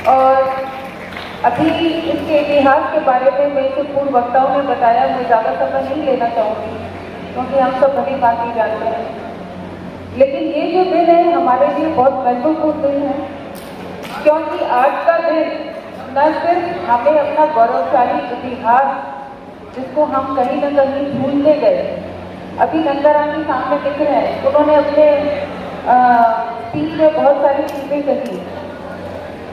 और अभी इसके इतिहास के बारे में मेरे से पूर्व वक्ताओं ने बताया, मैं ज़्यादा समय नहीं लेना चाहूँगी क्योंकि हम सब भली भांति जानते हैं। लेकिन ये जो दिन है हमारे लिए बहुत महत्वपूर्ण दिन है, क्योंकि आज का दिन न सिर्फ हमें अपना गौरवशाली इतिहास, जिसको हम कहीं न कहीं भूलते गए, अभी नंदरानी सामने दिख रहे हैं, उन्होंने अपने स्पीच में बहुत सारी चीज़ें कही,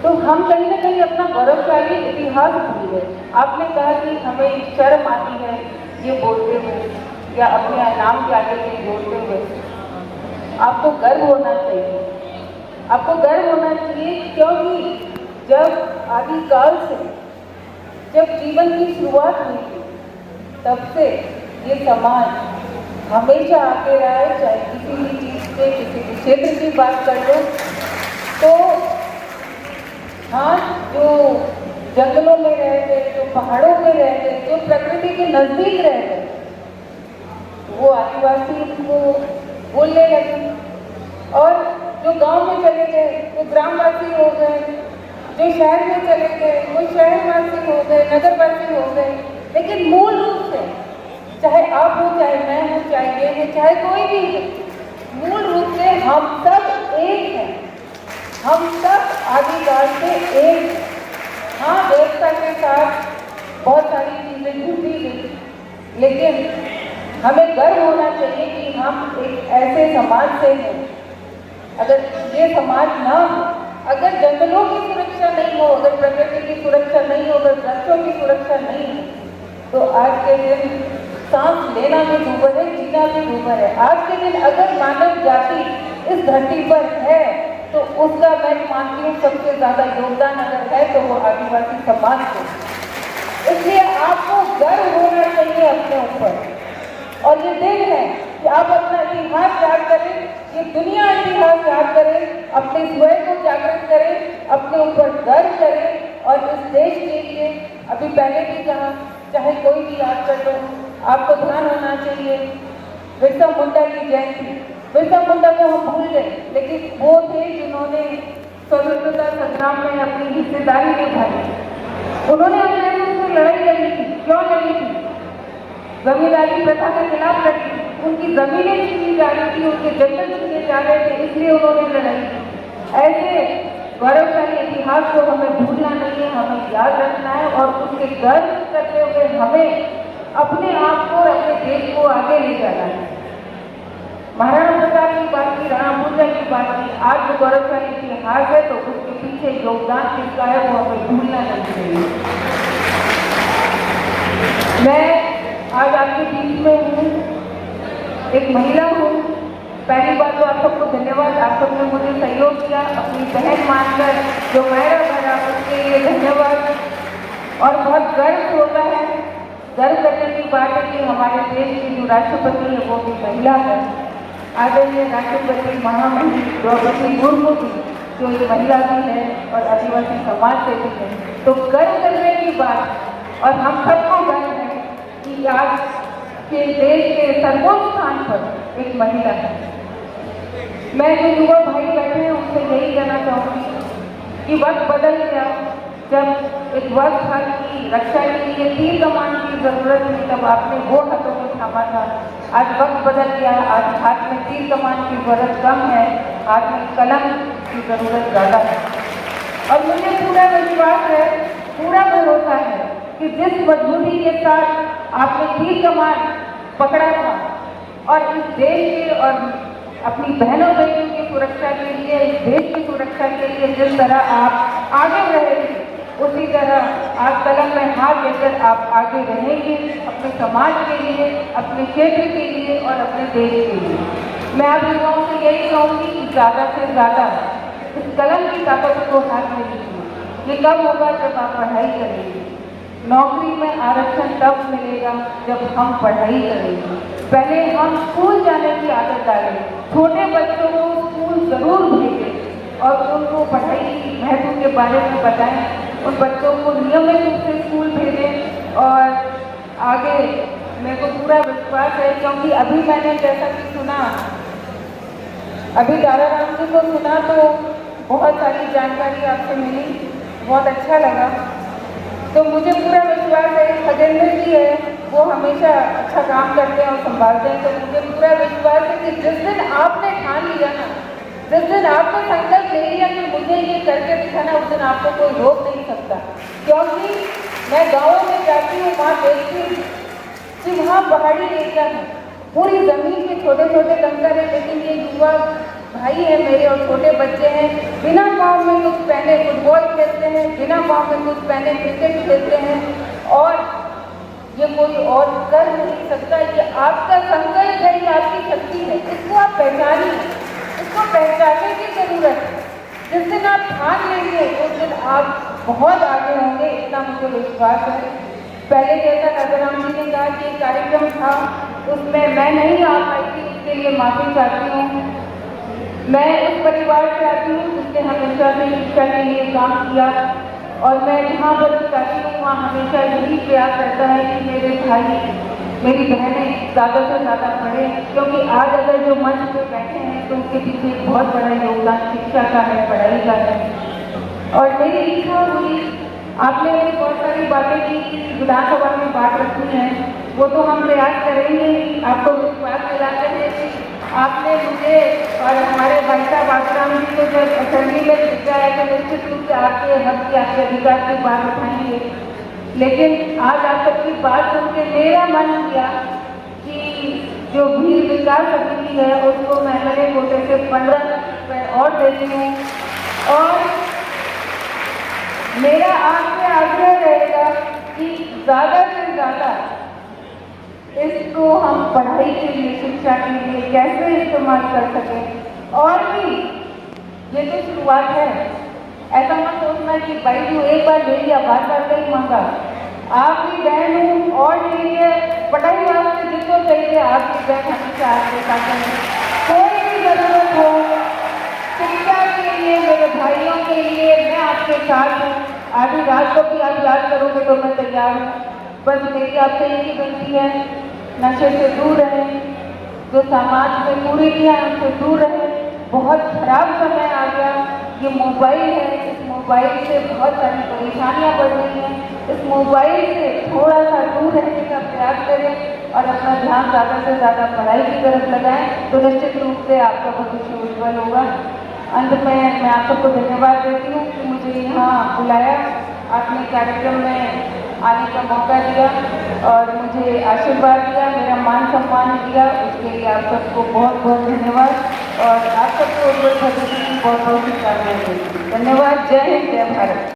तो हम कहीं ना कहीं अपना गौरवशाली इतिहास भूल गए। आपने कहा कि हमें शर्म आती है ये बोलते हुए या अपने नाम के आगे ये बोलते हुए। आपको गर्व होना चाहिए, आपको गर्व होना चाहिए, क्योंकि जब आदिकाल से, जब जीवन की शुरुआत हुई थी, तब से ये समाज हमेशा आगे रहा है। चाहे किसी भी चीज़ से, किसी भी क्षेत्र की बात कर लो, तो हाँ, जो जंगलों में रह गए, जो पहाड़ों में रह गए, जो प्रकृति के नजदीक रह गए, वो आदिवासी उनको बोलने लगे, और जो गांव में चले गए वो ग्रामवासी हो गए, जो शहर में चले गए वो शहरवासी हो गए, नगरवासी हो गए। लेकिन मूल रूप से चाहे आप हो, चाहे मैं हूँ, चाहे ये है, चाहे कोई भी है, मूल रूप से हम सब एक हैं, हम सब आदिकाल से एक हैं। हाँ, व्यवस्था के साथ बहुत सारी चीज़ें जुड़ी गई, लेकिन हमें गर्व होना चाहिए कि हम एक ऐसे समाज से हैं। अगर ये समाज ना हो, अगर जंगलों की सुरक्षा नहीं हो, अगर प्रकृति की सुरक्षा नहीं हो, अगर वृक्षों की सुरक्षा नहीं हो, तो आज के दिन सांस लेना भी दूभर है, जीना भी दूभर है। आज के दिन अगर मानव जाति इस धरती पर है, तो उसका मैं मानती हूँ सबसे ज़्यादा योगदान अगर है तो वो आदिवासी समाज को। इसलिए आपको गर्व होना चाहिए अपने ऊपर, और ये दिन है कि आप अपना इतिहास याद करें, ये दुनिया इतिहास याद करें, अपने स्वयं को जागृत करें, अपने ऊपर गर्व करें, और इस देश के लिए, अभी पहले भी कहा, चाहे कोई भी याद कर लो, आपको ध्यान होना चाहिए बिरसा मुंडा की जयंती। बिरसा मुंडा को हम भूल गए, लेकिन वो थे जिन्होंने स्वतंत्रता संग्राम में अपनी हिस्सेदारी निभाई। उन्होंने अपने से लड़ाई लड़ी थी। क्यों लड़ी थी? जमींदारी प्रथा के खिलाफ लड़ी थी। उनकी जमीनें छीनी जा रही थी, उनके जंगल छीने जा रहे थे, इसलिए उन्होंने लड़ाई की। ऐसे गौरवशाली इतिहास को हमें भूलना नहीं है, हमें याद रखना है, और उसके गर्व करते हुए हमें अपने आप को और अपने देश को आगे ले जाना है। महाराणा प्रताप की बात की, राणा बुंजा की बात की, आज जो गौरवशाली इतिहास है तो उसके पीछे योगदान किसका है वो हमें भूलना नहीं चाहिए। मैं आज आपके बीच में हूँ, एक महिला हूँ। पहली बात तो आप सबको धन्यवाद, आप सबने मुझे सहयोग किया, अपनी बहन मानकर जो मेरा भरा, उसके लिए धन्यवाद। और बहुत गर्व होता है, गर्व करने की बात है कि हमारे देश की जो राष्ट्रपति है वो भी महिला है। आदरणीय राष्ट्रपति महामहिम द्रौपदी मुर्मू भी, जो एक महिला भी है और आदिवासी समाज से भी है, तो गर्व करने की बात। और हम सबको गर्व है कि आज के देश के सर्वोच्च स्थान पर एक महिला है। मैं जो युवा भाई बैठे हैं उनसे यही कहना चाहूँगी कि वक्त बदल गया। जब एक वक्त था कि रक्षा के लिए तीर कमान की जरूरत थी, तब आपने वो हाथों को थामा था। आज वक्त बदल गया, आज हाथ में तीर कमान की जरूरत कम है, हाथ में कलम की जरूरत ज़्यादा है। और मुझे पूरा विश्वास है, पूरा भरोसा है कि जिस मजबूती के साथ आपने तीर कमान पकड़ा था और इस देश के और अपनी बहनों बेटियों की सुरक्षा के लिए, इस देश की सुरक्षा के लिए जिस तरह आप आगे रहे थे, उसी तरह आज कलम में हाथ लेकर आप आगे रहेंगे, अपने समाज के लिए, अपने क्षेत्र के लिए और अपने देश के लिए। मैं आप युवाओं से यही कहूँगी कि ज़्यादा से ज़्यादा इस कलम की ताकत को हाथ में लीजिए। ये कब होगा? जब आप पढ़ाई करेंगे। नौकरी में आरक्षण तब मिलेगा जब हम पढ़ाई करेंगे। पहले हम स्कूल जाने की आदत डालें, छोटे बच्चों को स्कूल ज़रूर भेजें और उनको पढ़ाई की महत्व के बारे में बताएं। उन बच्चों को नियमित रूप से स्कूल भेजें। और आगे मेरे को पूरा विश्वास है, क्योंकि अभी मैंने जैसा कि सुना, अभी दारा राम जी को सुना तो बहुत सारी जानकारी आपसे मिली, बहुत अच्छा लगा। तो मुझे पूरा विश्वास है खगेंद्र जी है वो हमेशा अच्छा काम करते हैं और संभालते हैं, तो मुझे पूरा विश्वास है कि जिस दिन आपने ठान लिया ना, जिस दिन आपने संकल्प ले लिया कि मुझे ये करके दिखाना, उस दिन आपको कोई रोक नहीं सकता। क्योंकि मैं गाँव में जाती हूँ, वहाँ देखती हूँ कि वहाँ पहाड़ी एरिया है, पूरी ज़मीन के छोटे छोटे कंकर है, लेकिन ये युवा भाई है मेरे और छोटे बच्चे हैं, बिना पाँव में कुछ पहने फुटबॉल खेलते हैं, बिना पाँव में कुछ पहने क्रिकेट खेलते हैं, और ये कोई और कर नहीं सकता। ये आपका संकल्प है, ये आपकी शक्ति है, इसको आप पहचानिए, इसको पहचानने की जरूरत है। जिस दिन आप ठान लेंगे उस दिन आप बहुत आगे होंगे, इतना मुझे विश्वास है। पहले जैसा नगराम जी ने कहा कि कार्यक्रम था उसमें मैं नहीं आ पाई थी, उसके लिए माफी चाहती हूँ। मैं उस परिवार से आती हूँ जिसने हमेशा से शिक्षा के लिए काम किया, और मैं जहाँ पर जाती हूँ वहाँ हमेशा यही प्रयास रहता है कि मेरे भाई मेरी बहनें ज़्यादा से ज़्यादा पढ़ें, क्योंकि आज अगर जो मंच पे बैठे हैं तो उसके पीछे एक बहुत बड़ा योगदान शिक्षा का है, पढ़ाई का है। और मेरी इच्छा हुई, आपने मेरी बहुत सारी बातें की विधानसभा में बात रखी है, वो तो हम प्रयास करेंगे ही। आपको विश्वास दिलाते हैं कि आपने मुझे और हमारे भाई साहब आसाराम जी को जब असेंबली में भेजा है तो निश्चित रूप से आपके हक की, आपके अधिकार की बात उठाएंगे। लेकिन आज आप सबकी बात सुन के मेरा मन किया कि जो भीड़ विकास समिति है उसको मैं मेरे कोटे से 15 लाख रुपए और देती हूँ, और मेरा आपसे आग्रह रहेगा कि ज़्यादा से ज़्यादा इसको हम पढ़ाई के लिए, शिक्षा के लिए कैसे इस्तेमाल कर सकें। और भी ये तो शुरुआत है, ऐसा मत सोचना कि भाई जो एक बार ले लिया बार बार नहीं मांगा। आपकी बहन हूँ और लिए पढ़ाई वास्ते जिसको चाहिए आपकी बहन हमेशा आपके साथ है। कोई भी जरूरत हो शिक्षा के लिए, मेरे भाइयों के लिए मैं आपके साथ हूँ। आधी रात को भी आप याद करोगे तो मैं तैयार हूँ। बस मेरी आपसे एक ही विनती है, नशे से दूर रहें, जो समाज में कुरीतियाँ हैं उनसे दूर रहें। बहुत खराब समय आ गया, ये मोबाइल है, इस मोबाइल से बहुत सारी परेशानियाँ बढ़ रही हैं। इस मोबाइल से थोड़ा सा दूर रहने का प्रयास करें और अपना ध्यान ज़्यादा से ज़्यादा पढ़ाई की तरफ लगाएं, तो निश्चित रूप से आपका भविष्य उज्ज्वल होगा। अंत में मैं आप सबको धन्यवाद देती हूँ कि मुझे यहाँ बुलाया, आपने कार्यक्रम में आने का मौका दिया और मुझे आशीर्वाद दिया, मेरा मान सम्मान दिया, उसके लिए आप सबको बहुत बहुत धन्यवाद। और आप सबको उज्ज्वल भविष्य की बहुत बहुत शुभकामनाएं देती हूँ। धन्यवाद। जय हिंद, जय